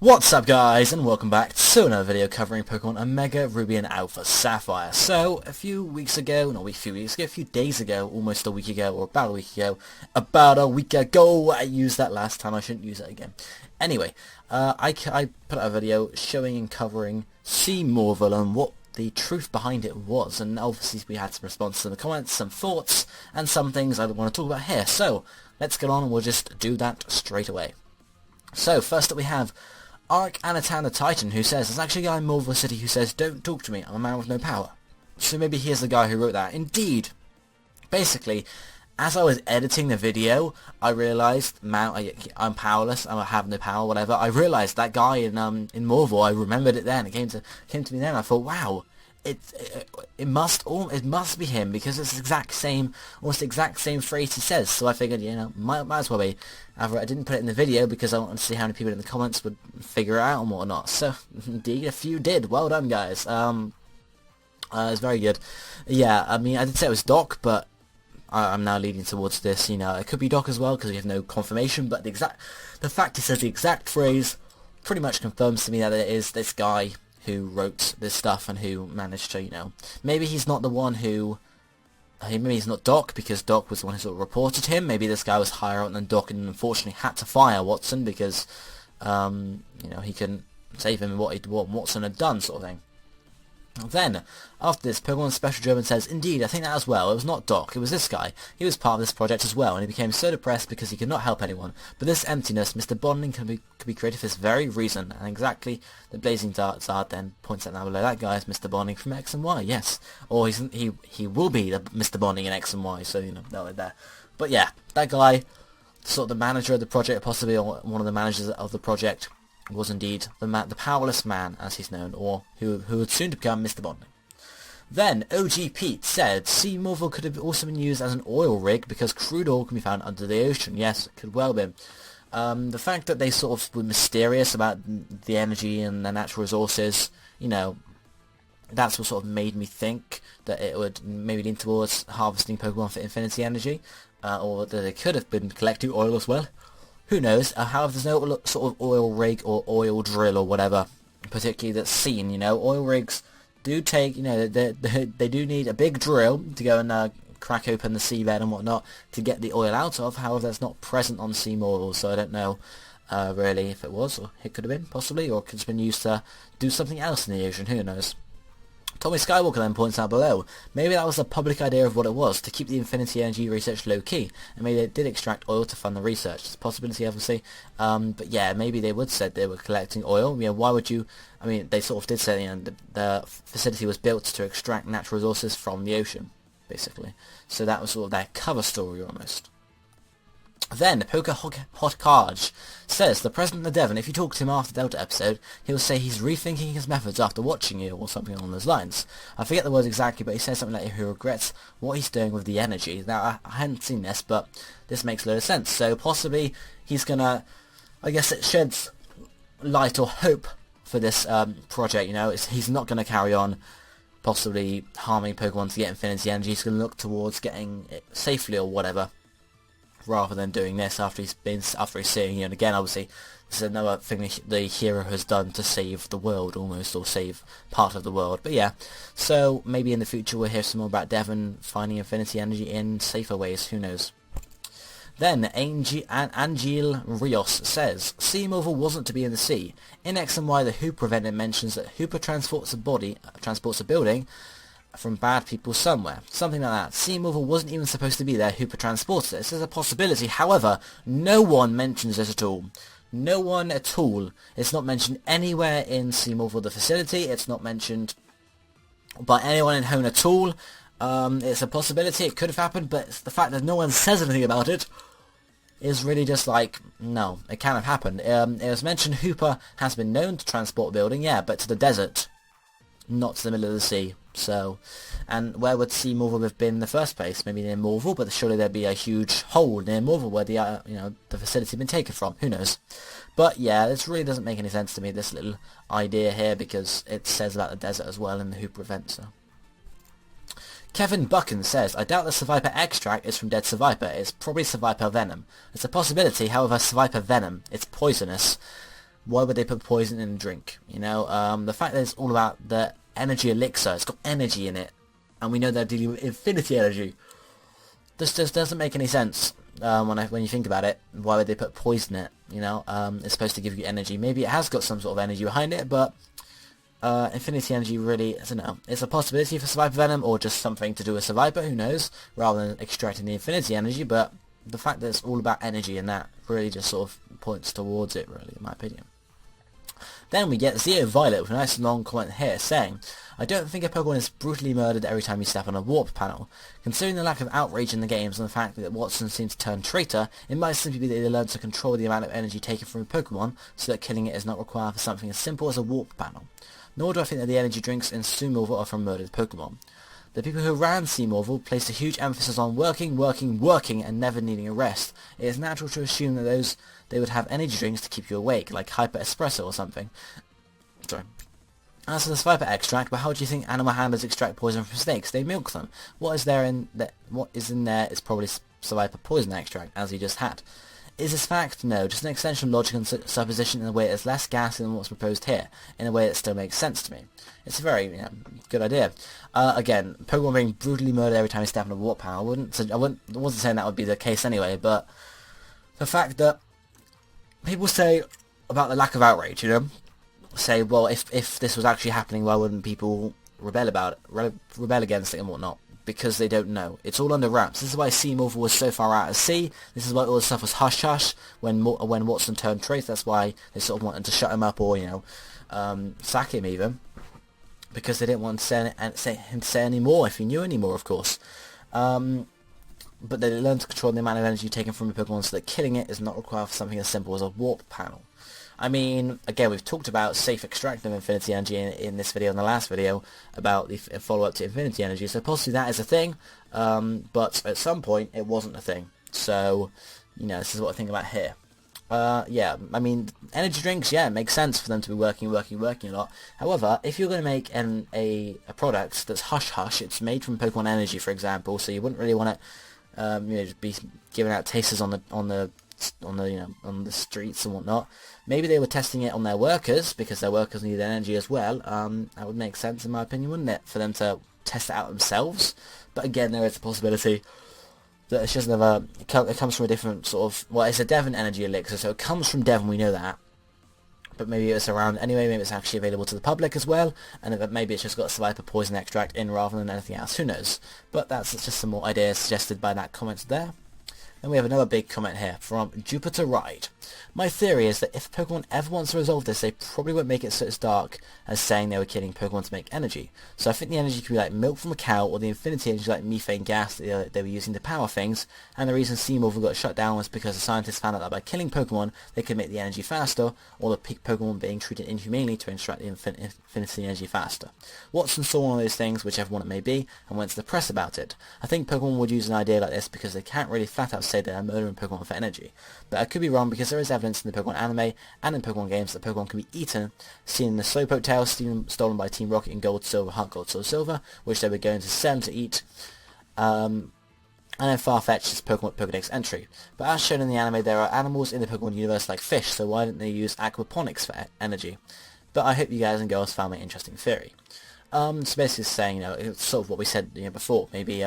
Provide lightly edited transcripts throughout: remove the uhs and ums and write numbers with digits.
What's up guys, and welcome back to another video covering Pokemon Omega Ruby and Alpha Sapphire. So, a few days ago, almost a week ago, or about a week ago, I used that last time, I shouldn't use that again. Anyway, I put out a video showing and covering Sea Mauville and what the truth behind it was, and obviously we had some responses in the comments, some thoughts, and some things I want to talk about here. So, let's get on and we'll just do that straight away. So, first up we have Arc Anatan the Titan, who says, there's actually a guy in Mauville City who says, don't talk to me, I'm a man with no power. So maybe here's the guy who wrote that. Indeed. Basically, as I was editing the video, I realised, I'm powerless, I have no power, whatever. I realised that guy in Mauville, I remembered it then, it came to me then, I thought, wow, it must be him, because it's almost the exact same phrase he says. So I figured, might as well be. However, I didn't put it in the video because I wanted to see how many people in the comments would figure it out and whatnot. So indeed, a few did. Well done, guys. It's very good. Yeah, I mean, I did say it was Doc, but I'm now leading towards this. It could be Doc as well because we have no confirmation. But the fact it says the exact phrase pretty much confirms to me that it is this guy who wrote this stuff and who managed to, maybe he's not the one who, maybe he's not Doc because Doc was the one who sort of reported him. Maybe this guy was higher up than Doc and unfortunately had to fire Watson because, he couldn't save him in what Watson had done, sort of thing. Then, after this, Pokemon Special German says, indeed, I think that as well. It was not Doc, it was this guy. He was part of this project as well, and he became so depressed because he could not help anyone. But this emptiness, Mr. Bonding could be created for this very reason, and exactly the Blazing Darts Art then points out now below. That guy is Mr. Bonding from X and Y, yes. Or he will be the Mr. Bonding in X and Y, so, that way there. But yeah, that guy, sort of the manager of the project, possibly, or one of the managers of the project, was indeed the powerless man, as he's known, or who would soon to become Mr. Bonding. Then, OG Pete said, Sea Mauville could have also been used as an oil rig because crude oil can be found under the ocean. Yes, it could well be. The fact that they sort of were mysterious about the energy and the natural resources, that's what sort of made me think that it would maybe lean towards harvesting Pokemon for infinity energy, or that they could have been collecting oil as well. Who knows? However, there's no sort of oil rig or oil drill or whatever, particularly that's seen. Oil rigs do take, they do need a big drill to go and crack open the seabed and whatnot to get the oil out of. However, that's not present on Sea Mauville, so I don't know really if it was, or it could have been, possibly, or it could have been used to do something else in the ocean. Who knows? Tommy Skywalker then points out below, maybe that was a public idea of what it was, to keep the infinity energy research low-key, and maybe they did extract oil to fund the research. It's a possibility, obviously, but yeah, maybe they said they were collecting oil. Why would you, they sort of did say, the facility was built to extract natural resources from the ocean, basically. So that was sort of their cover story, almost. Then, Poker Hot Carge says, the president of Devon, if you talk to him after the Delta episode, he'll say he's rethinking his methods after watching you, or something along those lines. I forget the words exactly, but he says something like he regrets what he's doing with the energy. Now, I hadn't seen this, but this makes a lot of sense. So, possibly, he's gonna, I guess it sheds light or hope for this project, he's not gonna carry on possibly harming Pokemon to get infinity energy. He's gonna look towards getting it safely or whatever, rather than doing this after he's seeing, and again, obviously, this is another thing the hero has done to save the world, almost, or save part of the world. But yeah, so maybe in the future we'll hear some more about Devon finding infinity energy in safer ways, who knows. Then, Angel Rios says, Sea Mauville wasn't to be in the sea. In X and Y, the Hooper event mentions that Hooper transports a building from bad people somewhere. Something like that. Sea Mauville wasn't even supposed to be there. Hooper transported it. This is a possibility. However, no one mentions it at all. No one at all. It's not mentioned anywhere in Sea Mauville, the facility. It's not mentioned by anyone in Hone at all. It's a possibility. It could have happened, but the fact that no one says anything about it is really just like, no, it can't have happened. It was mentioned Hooper has been known to transport a building, yeah, but to the desert, not to the middle of the sea. So, and where would Sea Mauville have been in the first place? Maybe near Mauville, but surely there'd be a huge hole near Mauville where the the facility had been taken from. Who knows? But yeah, this really doesn't make any sense to me, this little idea here, because it says about the desert as well in the Hooper event. So, Kevin Buchan says, I doubt the Seviper extract is from dead Seviper. It's probably Seviper venom. It's a possibility, however, Seviper venom, it's poisonous. why would they put poison in a drink? You know, the fact that it's all about the energy elixir, it's got energy in it, and we know they're dealing with infinity energy. This just doesn't make any sense when you think about it. Why would they put poison in it? You know, it's supposed to give you energy. Maybe it has got some sort of energy behind it, but infinity energy really, I don't know. It's a possibility for Survivor Venom, or just something to do with Survivor, who knows, rather than extracting the infinity energy, but the fact that it's all about energy and that really just sort of points towards it, really, in my opinion. Then we get Sea Mauville with a nice long comment here saying, I don't think a Pokemon is brutally murdered every time you step on a warp panel. Considering the lack of outrage in the games and the fact that Watson seems to turn traitor, it might simply be that they learn to control the amount of energy taken from a Pokemon so that killing it is not required for something as simple as a warp panel. Nor do I think that the energy drinks in Sea Mauville are from murdered Pokemon. The people who ran Sea Mauville placed a huge emphasis on working, and never needing a rest. It is natural to assume that they would have energy drinks to keep you awake, like Hyper Espresso or something. Sorry. As for the Viper extract, but how do you think animal handlers extract poison from snakes? They milk them. What is in there is probably Viper poison extract, as you just had. Is this fact? No, just an extension of logic and supposition in a way that is less gassy than what's proposed here, in a way that still makes sense to me. It's a very good idea. Again, Pokemon being brutally murdered every time you step on a warp panel, I wasn't saying that would be the case anyway, but the fact that people say about the lack of outrage, you know, say, well, if this was actually happening, why wouldn't people rebel against it and whatnot? Because they don't know. It's all under wraps. This is why Sea Mauville was so far out at sea. This is why all the stuff was hush-hush when Watson turned traitor. That's why they sort of wanted to shut him up, or, you know, sack him even. Because they didn't want to say him to say any more, if he knew any more, of course. But they learned to control the amount of energy taken from a Pokemon so that killing it is not required for something as simple as a warp panel. I mean, again, we've talked about safe extraction of infinity energy in this video and the last video about the follow-up to infinity energy, so possibly that is a thing, but at some point it wasn't a thing. So, you know, this is what I think about here. Yeah, I mean, energy drinks, yeah, it makes sense for them to be working a lot. However, if you're going to make a product that's hush-hush, it's made from Pokemon energy, for example, so you wouldn't really want it, you know, just be giving out tasters on the streets and whatnot. Maybe they were testing it on their workers because their workers need energy as well. That would make sense in my opinion, wouldn't it, for them to test it out themselves? But again, there is a possibility that it's just never. It comes from a different sort of. Well, it's a Devon energy elixir, so it comes from Devon. We know that. But maybe it's around anyway. Maybe it's actually available to the public as well, and maybe it's just got Viper poison extract in rather than anything else. Who knows? But that's just some more ideas suggested by that comment there. Then we have another big comment here from Jupiter Ride. My theory is that if Pokemon ever wants to resolve this, they probably won't make it so dark as saying they were killing Pokemon to make energy. So I think the energy could be like milk from a cow, or the infinity energy like methane gas that they were using to power things, and the reason Sea Mauville got shut down was because the scientists found out that by killing Pokemon, they could make the energy faster, or the Pokemon being treated inhumanely to extract the infinity energy faster. Watson saw one of those things, whichever one it may be, and went to the press about it. I think Pokemon would use an idea like this because they can't really flat out say they are murdering Pokemon for energy. But I could be wrong because there is evidence in the Pokemon anime and in Pokemon games that Pokemon can be eaten, seen in the Slowpoke tail stolen by Team Rocket in Gold, Silver, Heart Gold, Soul Silver, which they were going to send to eat, and then Farfetch's Pokemon Pokedex entry. But as shown in the anime, there are animals in the Pokemon universe like fish, so why didn't they use aquaponics for energy? But I hope you guys and girls found my interesting theory. So basically saying, you know, it's sort of what we said before, maybe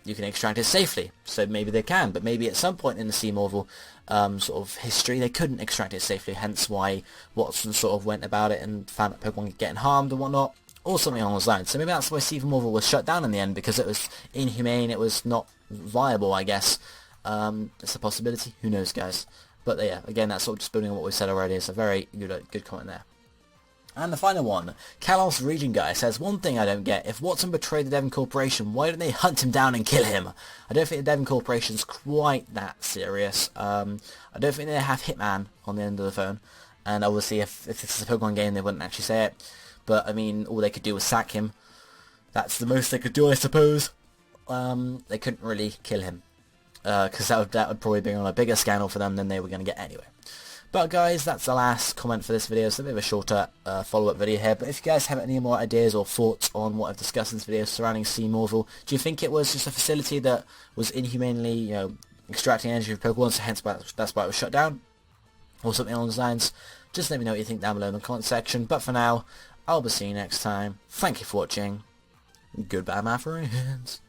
you can extract it safely, so maybe they can, but maybe at some point in the Sea Mauville sort of history they couldn't extract it safely, hence why Watson sort of went about it and found that Pokemon getting harmed and whatnot, or something along those lines. So maybe that's why Sea Mauville was shut down in the end, because it was inhumane, it was not viable, I guess. It's a possibility, who knows, guys. But yeah, again, that's sort of just building on what we said already. It's a very good comment there. And the final one, Kalos Region Guy says, one thing I don't get, if Watson betrayed the Devon Corporation, why didn't they hunt him down and kill him? I don't think the Devon Corporation's quite that serious. I don't think they have Hitman on the end of the phone. And obviously if this is a Pokemon game, they wouldn't actually say it. But I mean, all they could do was sack him. That's the most they could do, I suppose. They couldn't really kill him. Because that would probably bring on a bigger scandal for them than they were going to get anyway. But guys, that's the last comment for this video. It's a bit of a shorter follow-up video here. But if you guys have any more ideas or thoughts on what I've discussed in this video surrounding Sea Mauville, do you think it was just a facility that was inhumanely, you know, extracting energy from Pokemon, so hence that's why it was shut down? Or something along those lines? Just let me know what you think down below in the comment section. But for now, I'll be seeing you next time. Thank you for watching. Goodbye, my friends.